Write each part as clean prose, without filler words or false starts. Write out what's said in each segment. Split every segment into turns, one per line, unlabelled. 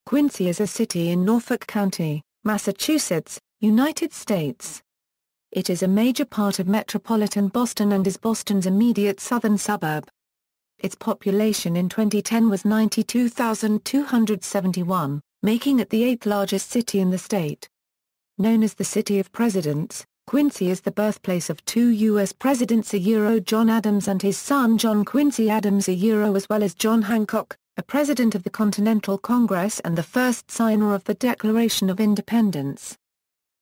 Quincy is a city in Norfolk County, Massachusetts, United States. It is a major part of Metropolitan Boston and is Boston's immediate southern suburb. Its population in 2010 was 92,271, making it the eighth largest city in the state. Known as the City of Presidents, Quincy is the birthplace of two U.S. presidents John Adams and his son John Quincy Adams as well as John Hancock, a president of the Continental Congress and the first signer of the Declaration of Independence.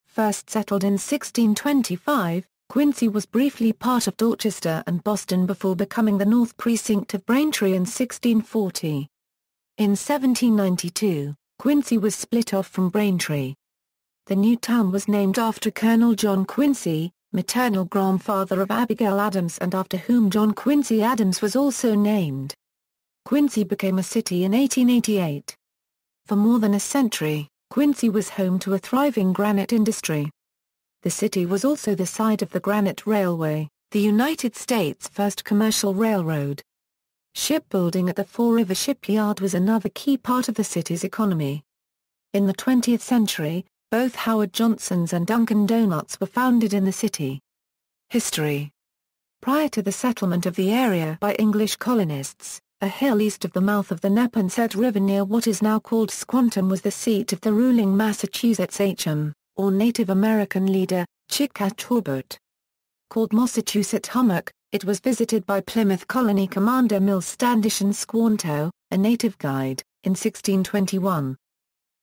First settled in 1625, Quincy was briefly part of Dorchester and Boston before becoming the North Precinct of Braintree in 1640. In 1792, Quincy was split off from Braintree. The new town was named after Colonel John Quincy, maternal grandfather of Abigail Adams and after whom John Quincy Adams was also named. Quincy became a city in 1888. For more than a century, Quincy was home to a thriving granite industry. The city was also the site of the Granite Railway, the United States' first commercial railroad. Shipbuilding at the Fall River Shipyard was another key part of the city's economy. In the 20th century, both Howard Johnson's and Dunkin' Donuts were founded in the city. History. Prior to the settlement of the area by English colonists, a hill east of the mouth of the Neponset River near what is now called Squantum was the seat of the ruling Massachusetts H.M., or Native American leader, Chickatrobot. Called Massachusetts Hummock, it was visited by Plymouth Colony Commander Mills Standish and Squanto, a native guide, in 1621.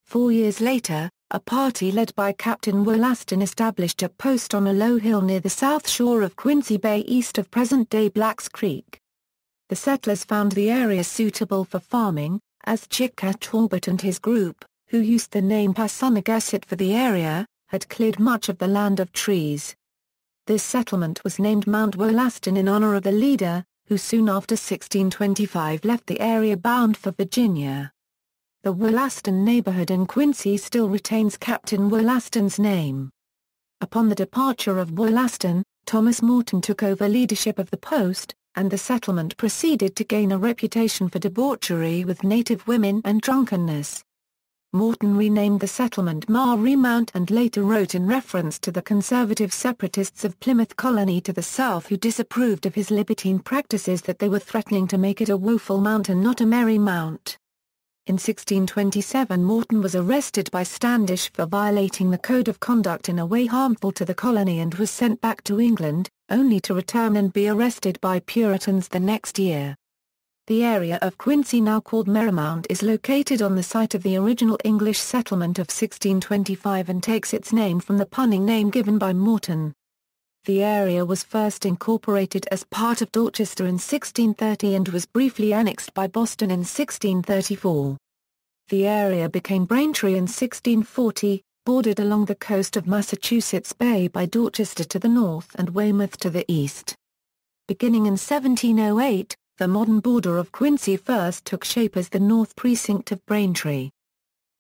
4 years later, a party led by Captain Wollaston established a post on a low hill near the south shore of Quincy Bay east of present-day Blacks Creek. The settlers found the area suitable for farming, as Chickatrobot and his group, who used the name Passamaquoddy for the area, had cleared much of the land of trees. This settlement was named Mount Wollaston in honor of the leader, who soon after 1625 left the area bound for Virginia. The Wollaston neighborhood in Quincy still retains Captain Wollaston's name. Upon the departure of Wollaston, Thomas Morton took over leadership of the post, and the settlement proceeded to gain a reputation for debauchery with native women and drunkenness. Morton renamed the settlement Marie Mount and later wrote in reference to the conservative separatists of Plymouth Colony to the south who disapproved of his libertine practices that they were threatening to make it a woeful mount and not a merry mount. In 1627 Morton was arrested by Standish for violating the code of conduct in a way harmful to the colony and was sent back to England, only to return and be arrested by Puritans the next year. The area of Quincy now called Merrymount is located on the site of the original English settlement of 1625 and takes its name from the punning name given by Morton. The area was first incorporated as part of Dorchester in 1630 and was briefly annexed by Boston in 1634. The area became Braintree in 1640, bordered along the coast of Massachusetts Bay by Dorchester to the north and Weymouth to the east. Beginning in 1708, the modern border of Quincy first took shape as the North Precinct of Braintree.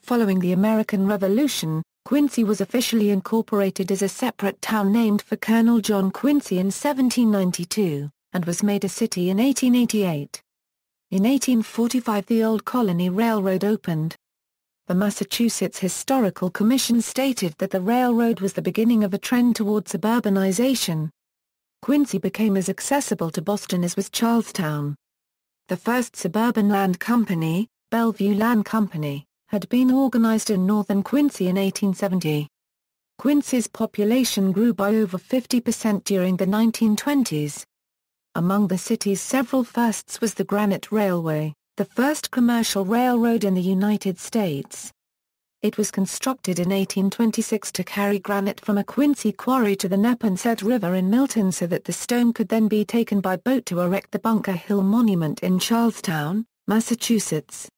Following the American Revolution, Quincy was officially incorporated as a separate town named for Colonel John Quincy in 1792, and was made a city in 1888. In 1845 the Old Colony Railroad opened. The Massachusetts Historical Commission stated that the railroad was the beginning of a trend toward suburbanization. Quincy became as accessible to Boston as was Charlestown. The first suburban land company, Bellevue Land Company, had been organized in northern Quincy in 1870. Quincy's population grew by over 50% during the 1920s. Among the city's several firsts was the Granite Railway, the first commercial railroad in the United States. It was constructed in 1826 to carry granite from a Quincy quarry to the Neponset River in Milton so that the stone could then be taken by boat to erect the Bunker Hill Monument in Charlestown, Massachusetts.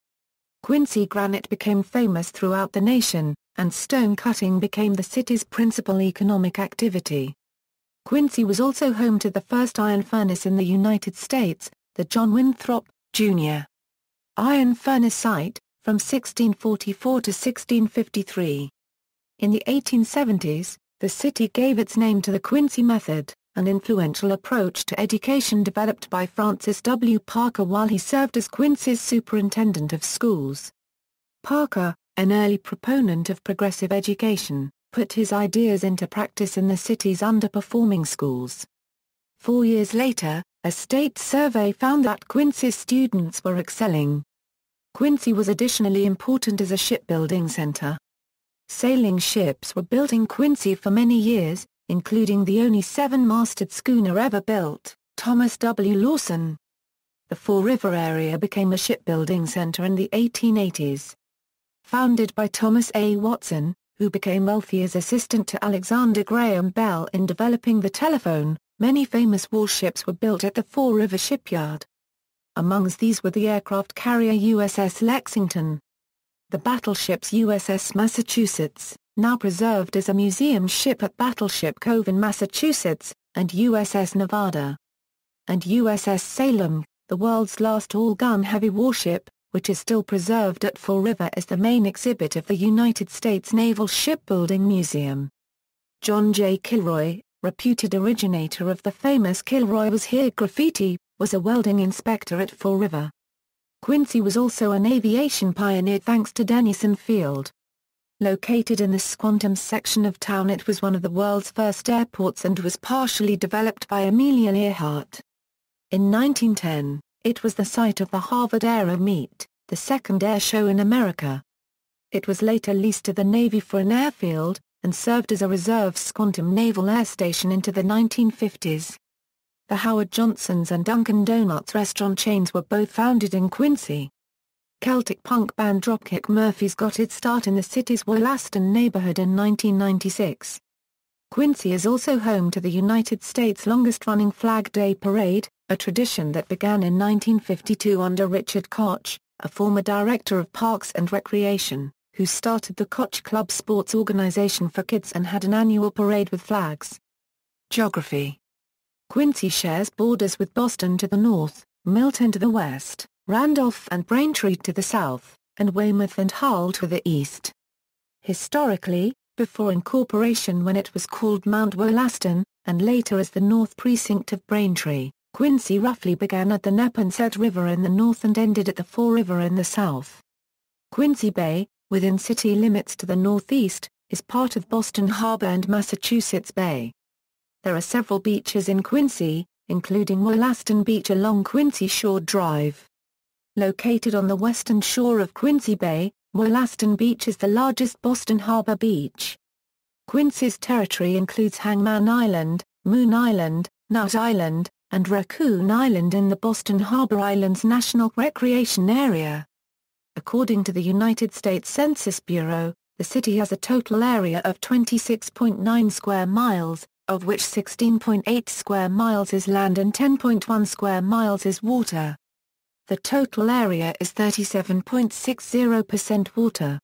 Quincy granite became famous throughout the nation, and stone cutting became the city's principal economic activity. Quincy was also home to the first iron furnace in the United States, the John Winthrop, Jr. iron furnace site, from 1644 to 1653. In the 1870s, the city gave its name to the Quincy Method, an influential approach to education developed by Francis W. Parker while he served as Quincy's superintendent of schools. Parker, an early proponent of progressive education, put his ideas into practice in the city's underperforming schools. 4 years later, a state survey found that Quincy's students were excelling. Quincy was additionally important as a shipbuilding center. Sailing ships were built in Quincy for many years, including the only 7-masted schooner ever built, Thomas W. Lawson. The Fall River area became a shipbuilding center in the 1880s. Founded by Thomas A. Watson, who became wealthy as assistant to Alexander Graham Bell in developing the telephone, many famous warships were built at the Fall River shipyard. Amongst these were the aircraft carrier USS Lexington. The battleships USS Massachusetts, now preserved as a museum ship at Battleship Cove in Massachusetts, and USS Nevada. And USS Salem, the world's last all-gun heavy warship, which is still preserved at Fall River as the main exhibit of the United States Naval Shipbuilding Museum. John J. Kilroy, reputed originator of the famous Kilroy Was Here graffiti, was a welding inspector at Fall River. Quincy was also an aviation pioneer thanks to Denison Field. Located in the Squantum section of town, it was one of the world's first airports and was partially developed by Amelia Earhart. In 1910, it was the site of the Harvard Aero Meet, the second air show in America. It was later leased to the Navy for an airfield, and served as a reserve Squantum Naval Air Station into the 1950s. The Howard Johnson's and Dunkin' Donuts restaurant chains were both founded in Quincy. Celtic punk band Dropkick Murphys got its start in the city's Wollaston neighborhood in 1996. Quincy is also home to the United States' longest-running Flag Day Parade, a tradition that began in 1952 under Richard Koch, a former director of Parks and Recreation, who started the Koch Club sports organization for kids and had an annual parade with flags. Geography. Quincy shares borders with Boston to the north, Milton to the west, Randolph and Braintree to the south, and Weymouth and Hull to the east. Historically, before incorporation when it was called Mount Wollaston, and later as the North Precinct of Braintree, Quincy roughly began at the Neponset River in the north and ended at the Fall River in the south. Quincy Bay, within city limits to the northeast, is part of Boston Harbor and Massachusetts Bay. There are several beaches in Quincy, including Wollaston Beach along Quincy Shore Drive. Located on the western shore of Quincy Bay, Wollaston Beach is the largest Boston Harbor beach. Quincy's territory includes Hangman Island, Moon Island, Nut Island, and Raccoon Island in the Boston Harbor Islands National Recreation Area. According to the United States Census Bureau, the city has a total area of 26.9 square miles, of which 16.8 square miles is land and 10.1 square miles is water. The total area is 37.60% water.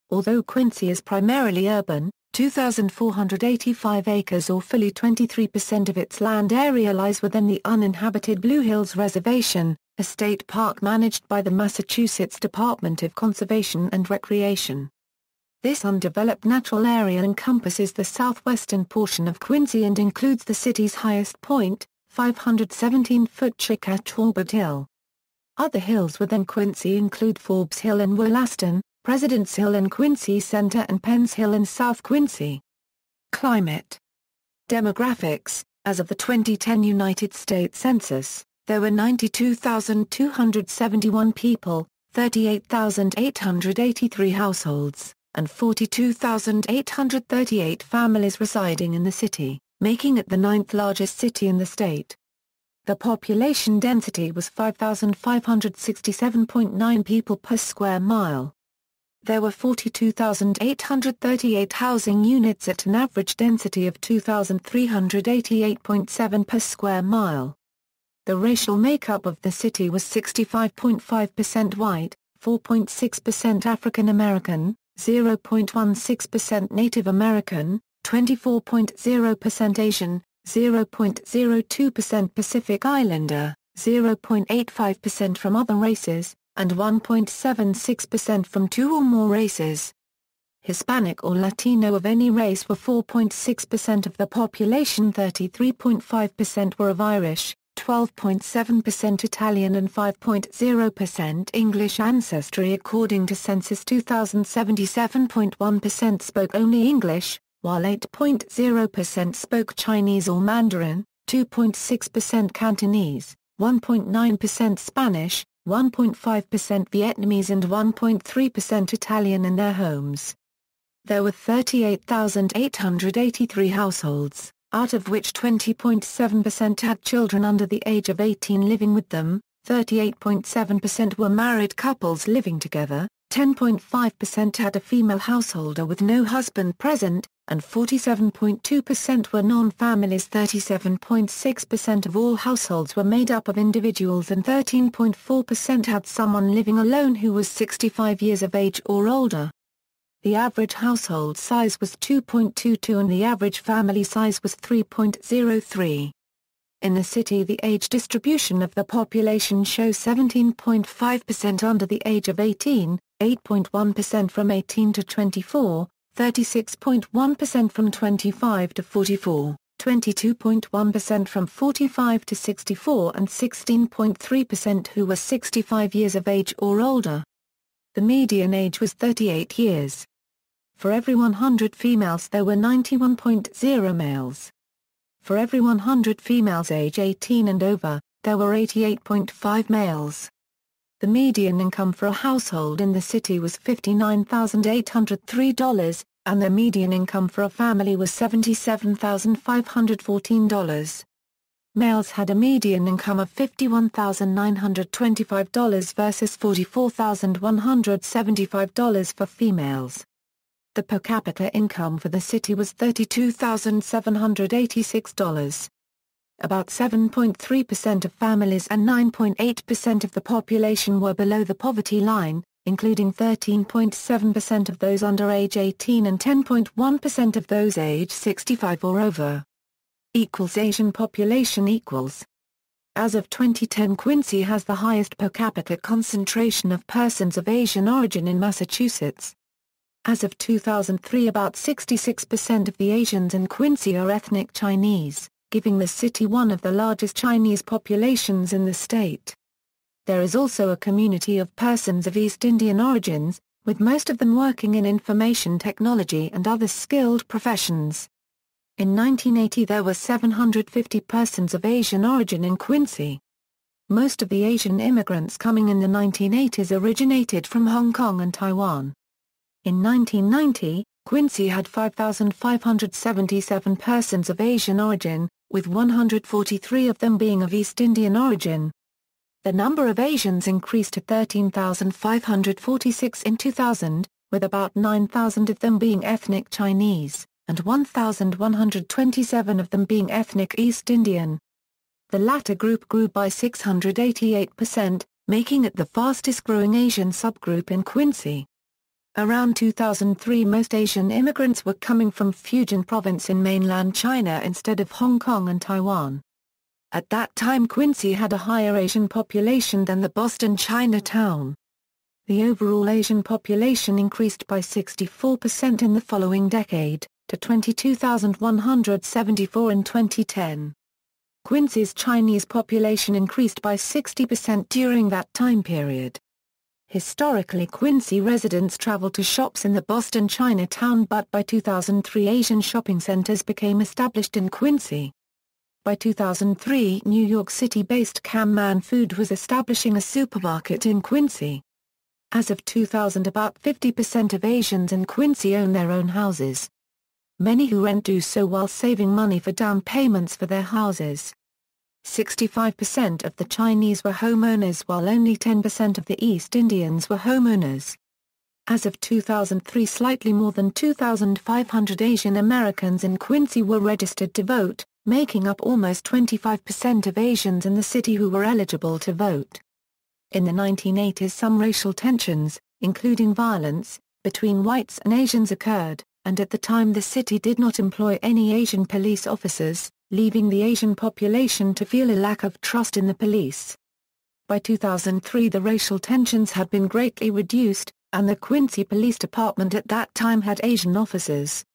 Although Quincy is primarily urban, 2,485 acres or fully 23% of its land area lies within the uninhabited Blue Hills Reservation, a state park managed by the Massachusetts Department of Conservation and Recreation. This undeveloped natural area encompasses the southwestern portion of Quincy and includes the city's highest point, 517-foot Chickah Talbot Hill. Other hills within Quincy include Forbes Hill in Wollaston, President's Hill in Quincy Center and Penn's Hill in South Quincy. Climate. Demographics. As of the 2010 United States Census, there were 92,271 people, 38,883 households, and 42,838 families residing in the city, making it the 9th largest city in the state. The population density was 5,567.9 people per square mile. There were 42,838 housing units at an average density of 2,388.7 per square mile. The racial makeup of the city was 65.5% white, 4.6% African American, 0.16% Native American, 24.0% Asian, 0.02% Pacific Islander, 0.85% from other races, and 1.76% from 2 or more races. Hispanic or Latino of any race were 4.6% of the population. 33.5% were of Irish, 12.7% Italian and 5.0% English ancestry. According to Census 2000, 77.1% spoke only English, while 8.0% spoke Chinese or Mandarin, 2.6% Cantonese, 1.9% Spanish, 1.5% Vietnamese and 1.3% Italian in their homes. There were 38,883 households, out of which 20.7% had children under the age of 18 living with them, 38.7% were married couples living together, 10.5% had a female householder with no husband present, and 47.2% were non-families. 37.6% of all households were made up of individuals and 13.4% had someone living alone who was 65 years of age or older. The average household size was 2.22 and the average family size was 3.03. In the city, the age distribution of the population shows 17.5% under the age of 18, 8.1% from 18 to 24, 36.1% from 25 to 44, 22.1% from 45 to 64 and 16.3% who were 65 years of age or older. The median age was 38 years. For every 100 females there were 91.0 males. For every 100 females age 18 and over, there were 88.5 males. The median income for a household in the city was $59,803, and the median income for a family was $77,514. Males had a median income of $51,925 versus $44,175 for females. The per capita income for the city was $32,786. About 7.3% of families and 9.8% of the population were below the poverty line, including 13.7% of those under age 18 and 10.1% of those age 65 or over. Asian population equals. As of 2010, Quincy has the highest per capita concentration of persons of Asian origin in Massachusetts. As of 2003, about 66% of the Asians in Quincy are ethnic Chinese, giving the city one of the largest Chinese populations in the state. There is also a community of persons of East Indian origins, with most of them working in information technology and other skilled professions. In 1980 there were 750 persons of Asian origin in Quincy. Most of the Asian immigrants coming in the 1980s originated from Hong Kong and Taiwan. In 1990, Quincy had 5,577 persons of Asian origin, with 143 of them being of East Indian origin. The number of Asians increased to 13,546 in 2000, with about 9,000 of them being ethnic Chinese, and 1,127 of them being ethnic East Indian. The latter group grew by 688%, making it the fastest-growing Asian subgroup in Quincy. Around 2003, most Asian immigrants were coming from Fujian province in mainland China instead of Hong Kong and Taiwan. At that time, Quincy had a higher Asian population than the Boston Chinatown. The overall Asian population increased by 64% in the following decade, to 22,174 in 2010. Quincy's Chinese population increased by 60% during that time period. Historically, Quincy residents traveled to shops in the Boston Chinatown, but by 2003 Asian shopping centers became established in Quincy. By 2003, New York City-based Kam-Man Food was establishing a supermarket in Quincy. As of 2000, about 50% of Asians in Quincy own their own houses. Many who rent do so while saving money for down payments for their houses. 65% of the Chinese were homeowners while only 10% of the East Indians were homeowners. As of 2003, slightly more than 2,500 Asian Americans in Quincy were registered to vote, making up almost 25% of Asians in the city who were eligible to vote. In the 1980s, some racial tensions, including violence, between whites and Asians occurred, and at the time the city did not employ any Asian police officers, leaving the Asian population to feel a lack of trust in the police. By 2003 the racial tensions had been greatly reduced, and the Quincy Police Department at that time had Asian officers.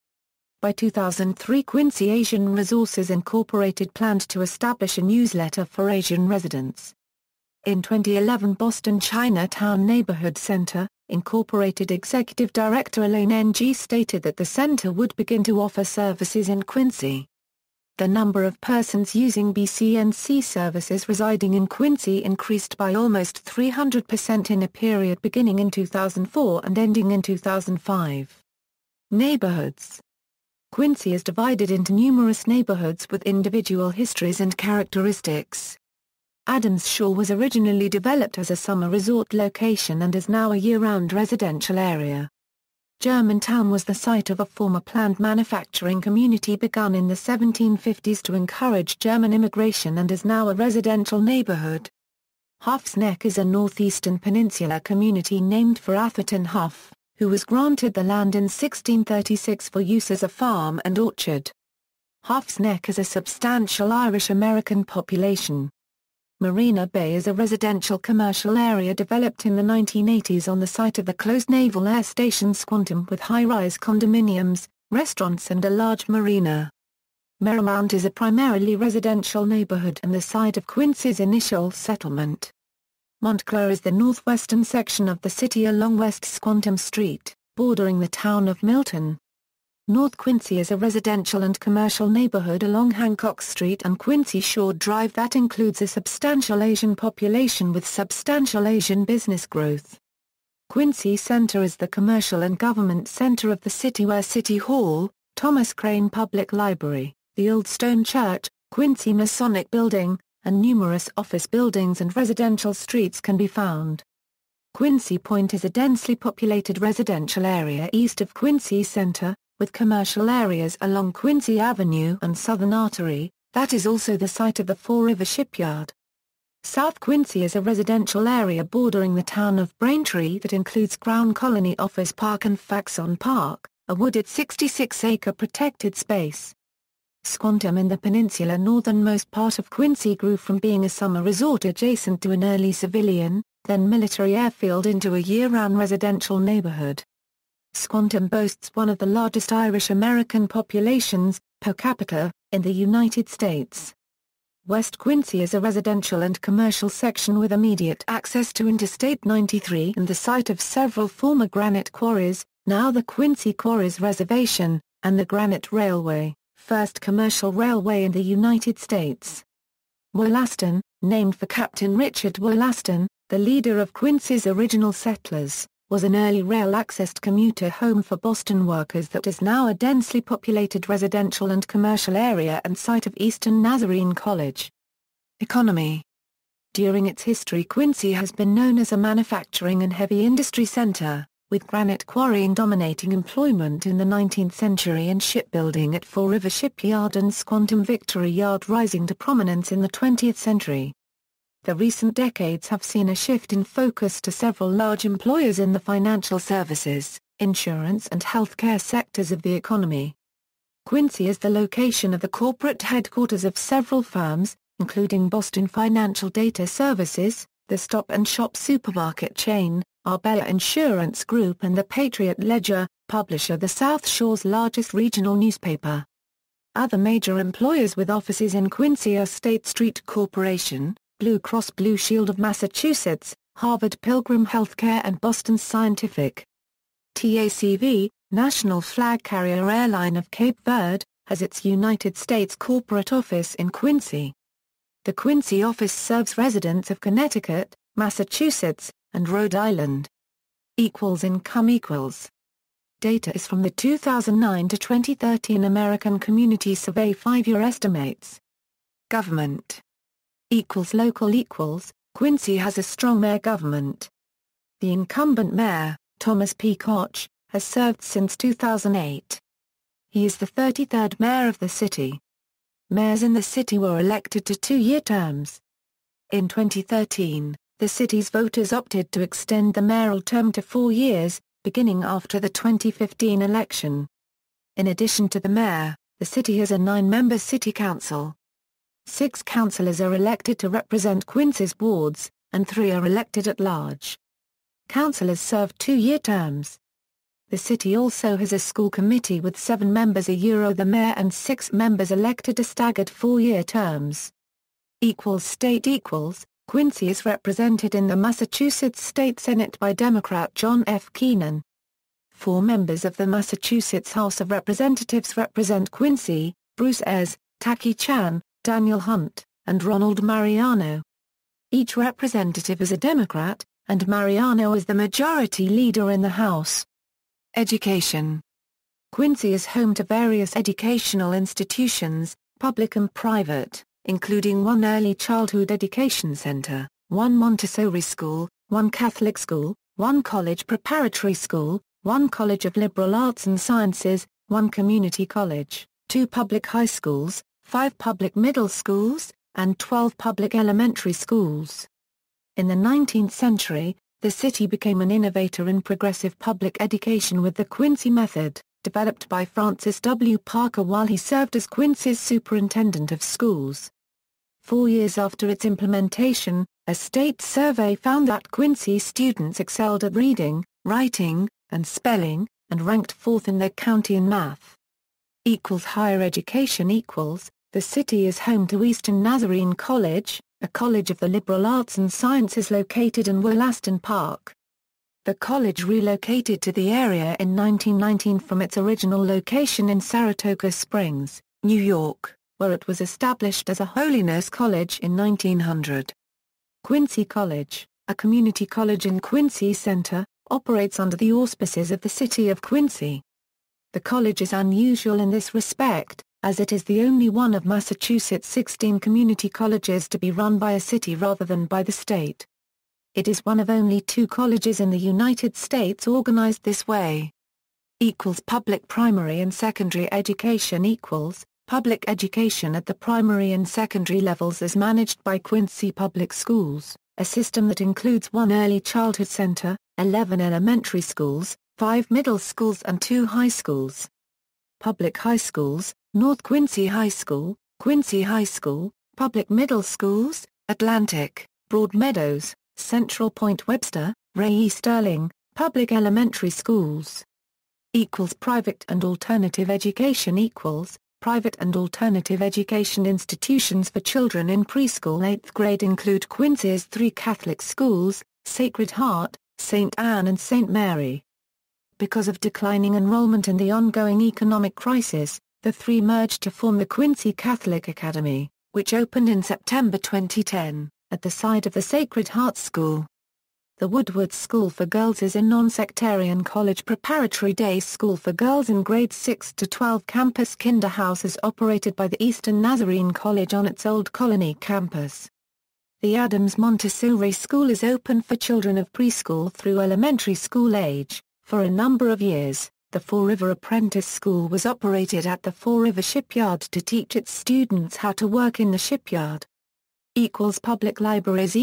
By 2003, Quincy Asian Resources Incorporated planned to establish a newsletter for Asian residents. In 2011, Boston Chinatown Neighborhood Center, Incorporated Executive Director Elaine Ng stated that the center would begin to offer services in Quincy. The number of persons using BCNC services residing in Quincy increased by almost 300% in a period beginning in 2004 and ending in 2005. Neighborhoods. Quincy is divided into numerous neighborhoods with individual histories and characteristics. Adams Shore was originally developed as a summer resort location and is now a year-round residential area. Germantown was the site of a former planned manufacturing community begun in the 1750s to encourage German immigration and is now a residential neighborhood. Hough's Neck is a northeastern peninsula community named for Atherton Hough, who was granted the land in 1636 for use as a farm and orchard. Hough's Neck has a substantial Irish-American population. Marina Bay is a residential commercial area developed in the 1980s on the site of the closed Naval Air Station Squantum with high-rise condominiums, restaurants and a large marina. Merrimount is a primarily residential neighborhood and the site of Quincy's initial settlement. Montclair is the northwestern section of the city along West Squantum Street, bordering the town of Milton. North Quincy is a residential and commercial neighborhood along Hancock Street and Quincy Shore Drive that includes a substantial Asian population with substantial Asian business growth. Quincy Center is the commercial and government center of the city where City Hall, Thomas Crane Public Library, the Old Stone Church, Quincy Masonic Building, and numerous office buildings and residential streets can be found. Quincy Point is a densely populated residential area east of Quincy Center, with commercial areas along Quincy Avenue and Southern Artery, that is also the site of the Fall River Shipyard. South Quincy is a residential area bordering the town of Braintree that includes Crown Colony Office Park and Faxon Park, a wooded 66-acre protected space. Squantum in the peninsula northernmost part of Quincy grew from being a summer resort adjacent to an early civilian, then military airfield into a year-round residential neighborhood. Squantum boasts one of the largest Irish-American populations, per capita, in the United States. West Quincy is a residential and commercial section with immediate access to Interstate 93 and the site of several former granite quarries, now the Quincy Quarries Reservation, and the Granite Railway, first commercial railway in the United States. Wollaston, named for Captain Richard Wollaston, the leader of Quincy's original settlers, was an early rail-accessed commuter home for Boston workers that is now a densely populated residential and commercial area and site of Eastern Nazarene College. Economy. During its history, Quincy has been known as a manufacturing and heavy industry center, with granite quarrying dominating employment in the 19th century and shipbuilding at Fall River Shipyard and Squantum Victory Yard rising to prominence in the 20th century. The recent decades have seen a shift in focus to several large employers in the financial services, insurance and healthcare sectors of the economy. Quincy is the location of the corporate headquarters of several firms, including Boston Financial Data Services, the Stop and Shop supermarket chain, Arbella Insurance Group and the Patriot Ledger, publisher the South Shore's largest regional newspaper. Other major employers with offices in Quincy are State Street Corporation, Blue Cross Blue Shield of Massachusetts, Harvard Pilgrim Healthcare and Boston Scientific. TACV, National Flag Carrier Airline of Cape Verde, has its United States corporate office in Quincy. The Quincy office serves residents of Connecticut, Massachusetts, and Rhode Island. Income equals. Data is from the 2009 to 2013 American Community Survey 5-year estimates. Government. Local. Quincy has a strong mayor government. The incumbent mayor, Thomas P. Koch, has served since 2008. He is the 33rd mayor of the city. Mayors in the city were elected to 2-year terms. In 2013, the city's voters opted to extend the mayoral term to 4 years, beginning after the 2015 election. In addition to the mayor, the city has a 9-member city council. 6 councillors are elected to represent Quincy's wards, and 3 are elected at large. Councillors serve 2-year terms. The city also has a school committee with 7 members the mayor and 6 members elected to staggered 4-year terms. State Quincy is represented in the Massachusetts State Senate by Democrat John F. Keenan. 4 members of the Massachusetts House of Representatives represent Quincy: Bruce Ayres, Taki Chan, Daniel Hunt, and Ronald Mariano. Each representative is a Democrat, and Mariano is the majority leader in the House. Education. Quincy is home to various educational institutions, public and private, including 1 early childhood education center, 1 Montessori school, 1 Catholic school, 1 college preparatory school, 1 college of liberal arts and sciences, 1 community college, 2 public high schools, 5 public middle schools, and 12 public elementary schools. In the 19th century, the city became an innovator in progressive public education with the Quincy method, developed by Francis W. Parker while he served as Quincy's superintendent of schools. 4 years after its implementation, a state survey found that Quincy students excelled at reading, writing, and spelling, and ranked 4th in their county in math. Higher education. The city is home to Eastern Nazarene College, a college of the liberal arts and sciences located in Willaston Park. The college relocated to the area in 1919 from its original location in Saratoga Springs, New York, where it was established as a Holiness College in 1900. Quincy College, a community college in Quincy Center, operates under the auspices of the city of Quincy. The college is unusual in this respect, as it is the only one of Massachusetts' 16 community colleges to be run by a city rather than by the state. It is one of only 2 colleges in the United States organized this way. Public primary and secondary education. Public education at the primary and secondary levels is managed by Quincy Public Schools, a system that includes 1 early childhood center, 11 elementary schools, 5 middle schools and 2 high schools. Public high schools: North Quincy High School, Quincy High School, Public Middle Schools, Atlantic, Broad Meadows, Central Point Webster, Ray E. Sterling, Public Elementary Schools. Private and alternative education. Private and alternative education institutions for children in preschool 8th grade include Quincy's 3 Catholic schools, Sacred Heart, St. Anne and St. Mary. Because of declining enrollment and the ongoing economic crisis, the 3 merged to form the Quincy Catholic Academy, which opened in September 2010, at the site of the Sacred Heart School. The Woodward School for Girls is a non-sectarian college preparatory day school for girls in grades 6 to 12. Campus Kinderhouse is operated by the Eastern Nazarene College on its Old Colony campus. The Adams Montessori School is open for children of preschool through elementary school age. For a number of years, the Fall River Apprentice School was operated at the Fall River Shipyard to teach its students how to work in the shipyard. Public libraries.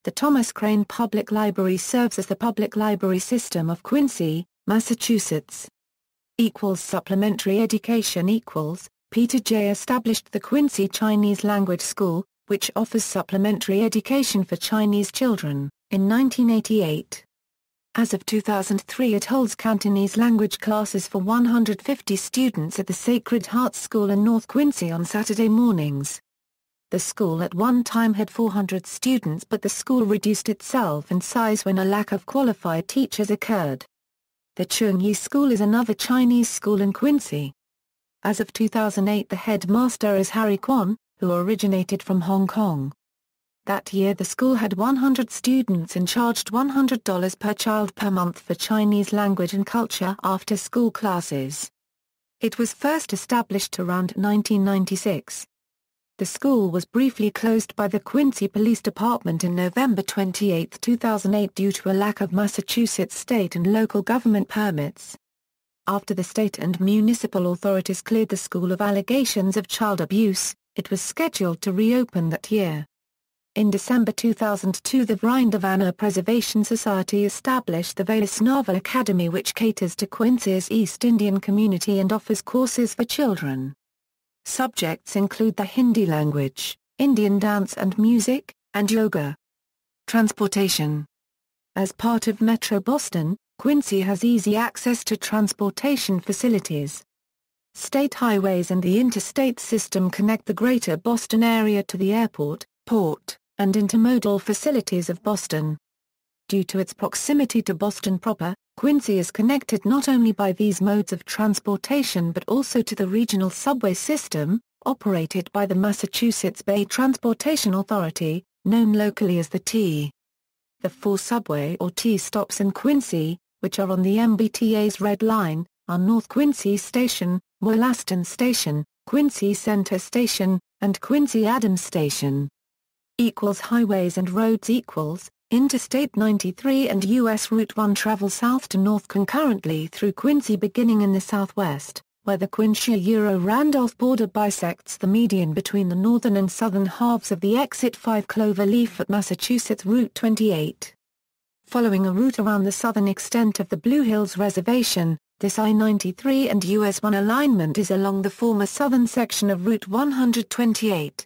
The Thomas Crane Public Library serves as the public library system of Quincy, Massachusetts. Supplementary education. Peter J. established the Quincy Chinese Language School, which offers supplementary education for Chinese children, in 1988. As of 2003 it holds Cantonese language classes for 150 students at the Sacred Heart School in North Quincy on Saturday mornings. The school at one time had 400 students, but the school reduced itself in size when a lack of qualified teachers occurred. The Chungyi School is another Chinese school in Quincy. As of 2008 the headmaster is Harry Kwon, who originated from Hong Kong. That year the school had 100 students and charged $100 per child per month for Chinese language and culture after-school classes. It was first established around 1996. The school was briefly closed by the Quincy Police Department in November 28, 2008 due to a lack of Massachusetts state and local government permits. After the state and municipal authorities cleared the school of allegations of child abuse, it was scheduled to reopen that year. In December 2002 the Vrindavanna Preservation Society established the Vaisnava Academy, which caters to Quincy's East Indian community and offers courses for children. Subjects include the Hindi language, Indian dance and music, and yoga. Transportation. As part of Metro Boston, Quincy has easy access to transportation facilities. State highways and the interstate system connect the greater Boston area to the airport, port, and intermodal facilities of Boston. Due to its proximity to Boston proper, Quincy is connected not only by these modes of transportation but also to the regional subway system, operated by the Massachusetts Bay Transportation Authority, known locally as the T. The 4 subway or T stops in Quincy, which are on the MBTA's Red Line, are North Quincy Station, Wollaston Station, Quincy Center Station, and Quincy Adams Station. Highways and roads Interstate 93 and U.S. Route 1 travel south to north concurrently through Quincy beginning in the southwest, where the Quincy-Randolph border bisects the median between the northern and southern halves of the Exit 5 Cloverleaf at Massachusetts Route 28. Following a route around the southern extent of the Blue Hills Reservation, this I-93 and US 1 alignment is along the former southern section of Route 128.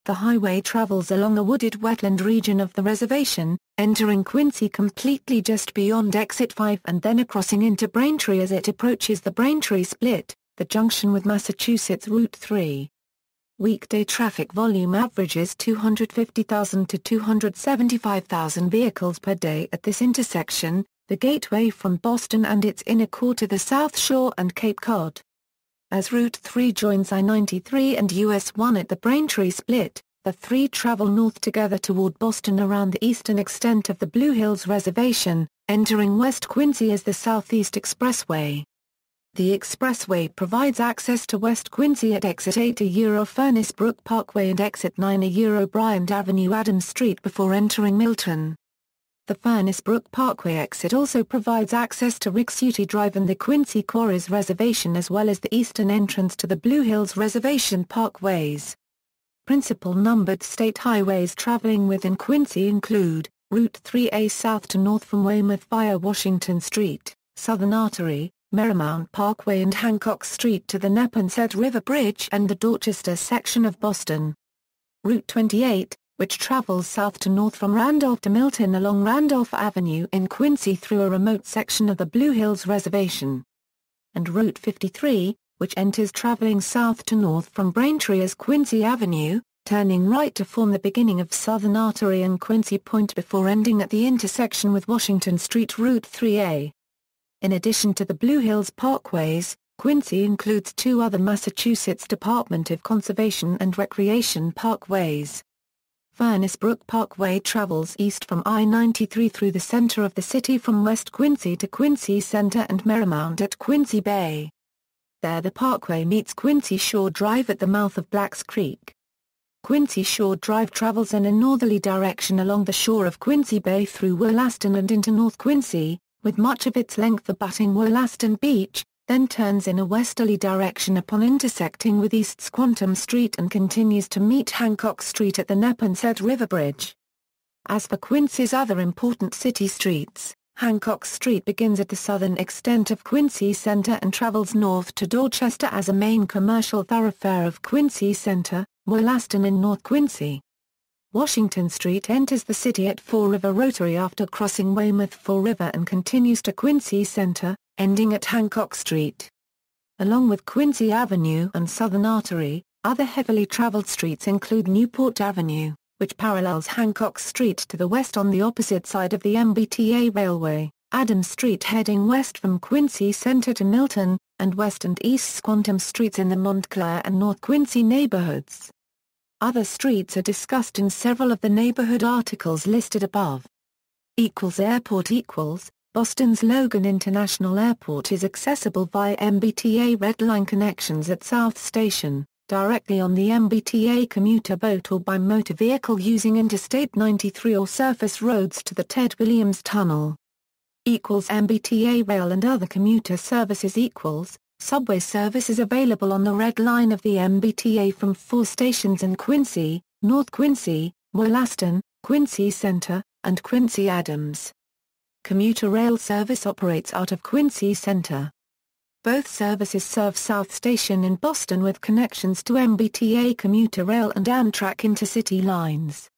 The highway travels along a wooded wetland region of the reservation, entering Quincy completely just beyond Exit 5 and then crossing into Braintree as it approaches the Braintree Split, the junction with Massachusetts Route 3. Weekday traffic volume averages 250,000 to 275,000 vehicles per day at this intersection, the gateway from Boston and its inner core to the South Shore and Cape Cod. As Route 3 joins I-93 and US 1 at the Braintree Split, the 3 travel north together toward Boston around the eastern extent of the Blue Hills Reservation, entering West Quincy as the Southeast Expressway. The expressway provides access to West Quincy at Exit 8 Furnace Brook Parkway and Exit 9 Bryant Avenue Adams Street before entering Milton. The Furnace Brook Parkway exit also provides access to Rixuti Drive and the Quincy Quarries Reservation as well as the eastern entrance to the Blue Hills Reservation parkways. Principal numbered state highways traveling within Quincy include Route 3A south to north from Weymouth via Washington Street, Southern Artery, Marymount Parkway and Hancock Street to the Neponset River Bridge and the Dorchester section of Boston. Route 28, which travels south to north from Randolph to Milton along Randolph Avenue in Quincy through a remote section of the Blue Hills Reservation. And Route 53, which enters traveling south to north from Braintree as Quincy Avenue, turning right to form the beginning of Southern Artery and Quincy Point before ending at the intersection with Washington Street Route 3A. In addition to the Blue Hills Parkways, Quincy includes 2 other Massachusetts Department of Conservation and Recreation parkways. Furnace Brook Parkway travels east from I-93 through the center of the city from West Quincy to Quincy Center and Marymount at Quincy Bay. There the parkway meets Quincy Shore Drive at the mouth of Blacks Creek. Quincy Shore Drive travels in a northerly direction along the shore of Quincy Bay through Wollaston and into North Quincy, with much of its length abutting Wollaston Beach, then turns in a westerly direction upon intersecting with East Squantum Street and continues to meet Hancock Street at the Neponset River Bridge. As for Quincy's other important city streets, Hancock Street begins at the southern extent of Quincy Center and travels north to Dorchester as a main commercial thoroughfare of Quincy Center, Wollaston and North Quincy. Washington Street enters the city at Fall River Rotary after crossing Weymouth Fall River and continues to Quincy Center, ending at Hancock Street. Along with Quincy Avenue and Southern Artery, other heavily traveled streets include Newport Avenue, which parallels Hancock Street to the west on the opposite side of the MBTA Railway, Adams Street heading west from Quincy Center to Milton, and West and East Squantum Streets in the Montclair and North Quincy neighborhoods. Other streets are discussed in several of the neighborhood articles listed above. Airport Boston's Logan International Airport is accessible via MBTA Red Line connections at South Station, directly on the MBTA commuter boat or by motor vehicle using Interstate 93 or surface roads to the Ted Williams Tunnel. MBTA Rail and other commuter services Subway service is available on the Red Line of the MBTA from 4 stations in Quincy, North Quincy, Wollaston, Quincy Center, and Quincy Adams. Commuter rail service operates out of Quincy Center. Both services serve South Station in Boston with connections to MBTA commuter rail and Amtrak intercity lines.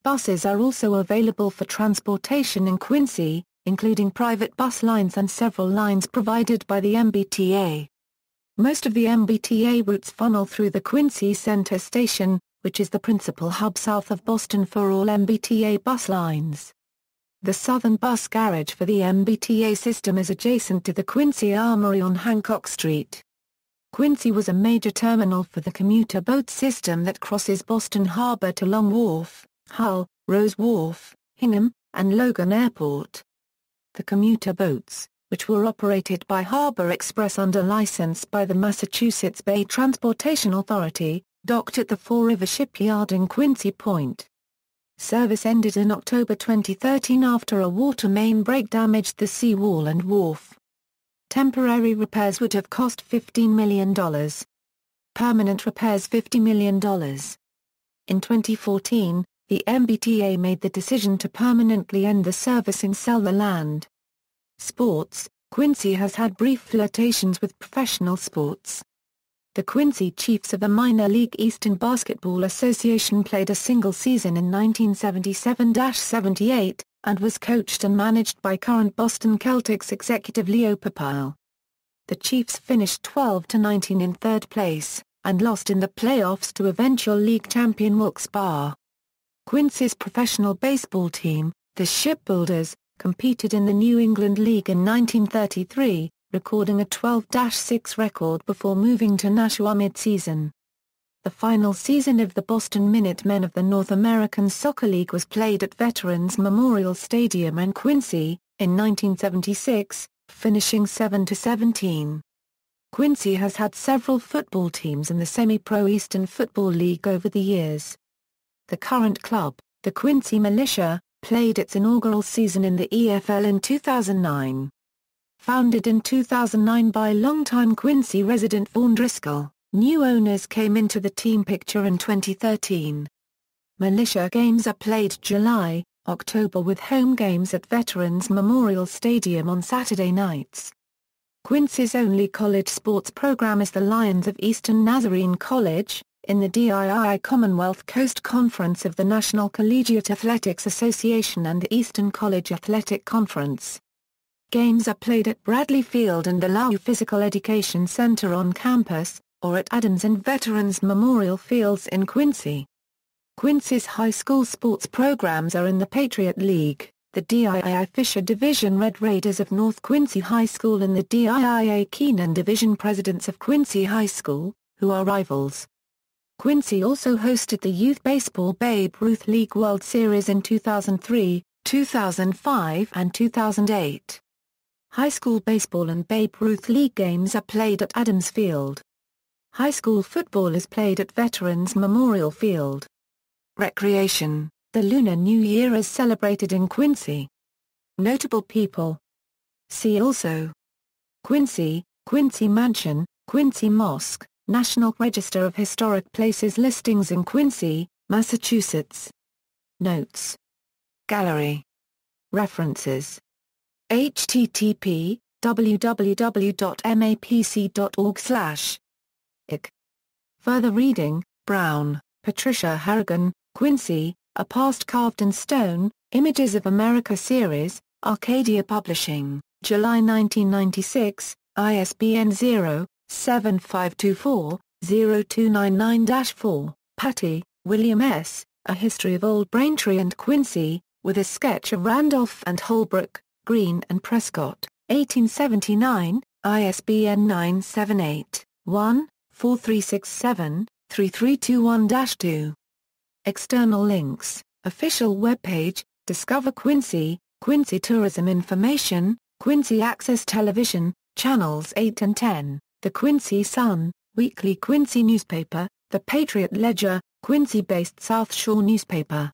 Buses are also available for transportation in Quincy, including private bus lines and several lines provided by the MBTA. Most of the MBTA routes funnel through the Quincy Center Station, which is the principal hub south of Boston for all MBTA bus lines. The southern bus garage for the MBTA system is adjacent to the Quincy Armory on Hancock Street. Quincy was a major terminal for the commuter boat system that crosses Boston Harbor to Long Wharf, Hull, Rose Wharf, Hingham, and Logan Airport. The commuter boats, which were operated by Harbor Express under license by the Massachusetts Bay Transportation Authority, docked at the Fall River Shipyard in Quincy Point. Service ended in October 2013 after a water main break damaged the seawall and wharf. Temporary repairs would have cost $15 million. Permanent repairs $50 million. In 2014, the MBTA made the decision to permanently end the service and sell the land. Sports: Quincy has had brief flirtations with professional sports. The Quincy Chiefs of the Minor League Eastern Basketball Association played a single season in 1977-78, and was coached and managed by current Boston Celtics executive Leo Papile. The Chiefs finished 12-19 in third place, and lost in the playoffs to eventual league champion Wilkes-Barre. Quincy's professional baseball team, the Shipbuilders, competed in the New England League in 1933, recording a 12-6 record before moving to Nashua mid-season. The final season of the Boston Minutemen of the North American Soccer League was played at Veterans Memorial Stadium in Quincy, in 1976, finishing 7-17. Quincy has had several football teams in the semi-pro Eastern Football League over the years. The current club, the Quincy Militia, played its inaugural season in the EFL in 2009. Founded in 2009 by longtime Quincy resident Vaughn Driscoll, new owners came into the team picture in 2013. Militia games are played July, October with home games at Veterans Memorial Stadium on Saturday nights. Quincy's only college sports program is the Lions of Eastern Nazarene College, in the DII Commonwealth Coast Conference of the National Collegiate Athletics Association and the Eastern College Athletic Conference. Games are played at Bradley Field and the Lau Physical Education Center on campus, or at Adams and Veterans Memorial Fields in Quincy. Quincy's high school sports programs are in the Patriot League, the DII Fisher Division Red Raiders of North Quincy High School and the DIIA Keenan Division Presidents of Quincy High School, who are rivals. Quincy also hosted the Youth Baseball Babe Ruth League World Series in 2003, 2005 and 2008. High school baseball and Babe Ruth League games are played at Adams Field. High school football is played at Veterans Memorial Field. Recreation: the Lunar New Year is celebrated in Quincy. Notable people. See also: Quincy, Quincy Mansion, Quincy Mosque, National Register of Historic Places listings in Quincy, Massachusetts. Notes. Gallery. References. http://www.mapc.org/. Further reading: Brown, Patricia Harrigan, Quincy, A Past Carved in Stone, Images of America Series, Arcadia Publishing, July 1996, ISBN 0-7524-0299-4, Patty, William S., A History of Old Braintree and Quincy, with a sketch of Randolph and Holbrook, Green and Prescott, 1879, ISBN 978-1-4367-3321-2. External links: Official webpage, Discover Quincy, Quincy Tourism Information, Quincy Access Television, Channels 8 and 10, The Quincy Sun, Weekly Quincy Newspaper, The Patriot Ledger, Quincy-based South Shore newspaper.